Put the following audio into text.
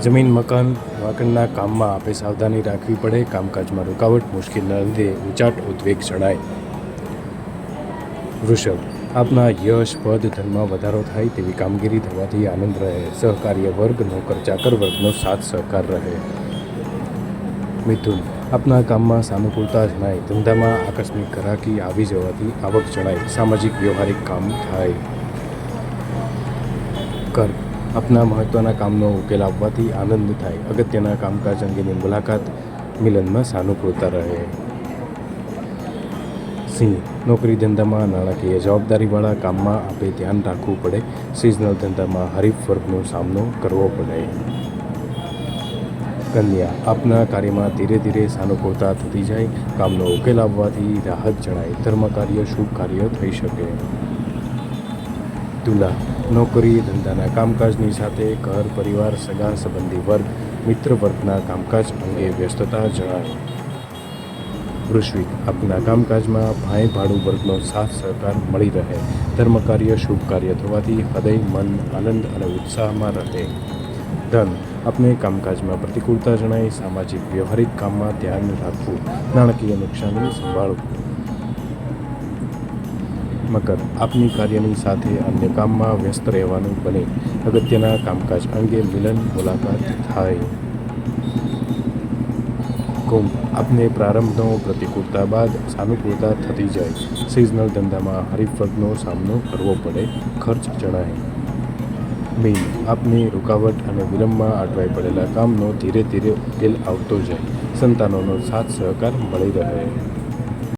જમીન મકાન વાકણના કામમાં આપે સાવધાની રાખવી પડે, કામકાજમાં રૂકાવટ મુશ્કેલીના લીધે ઉચાટ ઉદ્વેગ જણાય. વૃષભ, આપના યશ પદ ધનમાં વધારો થાય તેવી કામગીરી થવાથી આનંદ રહે. સહકાર્ય વર્ગ નોકર ચાકર વર્ગનો સાથ સહકાર રહે. મિથુન, આપના કામમાં સાનુકૂળતા જણાય. ધંધામાં આકસ્મિક ગ્રાહકી આવી જવાથી આવક જણાય. સામાજિક વ્યવહારિક કામ થાય. કર્ક, આપના મહત્વના કામનો ઉકેલ આવવાથી આનંદ થાય. અગત્યના કામકાજ અંગેની મુલાકાત, મિલનમાં સાનુકૂળતા રહે. સિંહ, નોકરી ધંધામાં નાણાકીય જવાબદારીવાળા કામમાં આપે ધ્યાન રાખવું પડે. સિઝનલ ધંધામાં હરીફ વર્ગનો સામનો કરવો પડે. કન્યા, આપના કાર્યમાં ધીરે ધીરે સાનુકૂળતા થતી જાય. કામનો ઉકેલ આવવાથી રાહત જણાય. ધર્મ કાર્ય શુભ કાર્ય થઈ શકે. તુલા, નોકરી ધંધાના કામકાજની સાથે ઘર પરિવાર સગા સંબંધી વર્ગ મિત્ર વર્ગના કામકાજ અંગે વ્યસ્તતા જણાય. વૃશ્ચિક, આપના કામકાજમાં ભાઈ ભાડુ વર્ગનો સાથ સહકાર મળી રહે. ધર્મ કાર્ય શુભ કાર્ય થવાથી હૃદય મન આનંદ અને ઉત્સાહમાં રહે. ધન, આપને કામકાજમાં પ્રતિકૂળતા જણાય. સામાજિક વ્યવહારિક કામમાં ધ્યાન રાખવું. નાણાકીય નુકસાની સંભાળવું. મકર, આપની કાર્યની સાથે અન્ય કામમાં વ્યસ્ત રહેવાનું બને. અગત્યના કામકાજ અંગે મિલન મુલાકાત થાય. કુંભ, આપને પ્રારંભનો પ્રતિકૂળતા બાદ સાનુકૂળતા થતી જાય. સિઝનલ ધંધામાં હરીફ વર્ગનો સામનો કરવો પડે. ખર્ચ જણાય. મીન, આપને રૂકાવટ અને વિલંબમાં અટવાઈ પડેલા કામનો ધીરે ધીરે ઉકેલ આવતો જાય. સંતાનોનો સાથ સહકાર મળી રહે.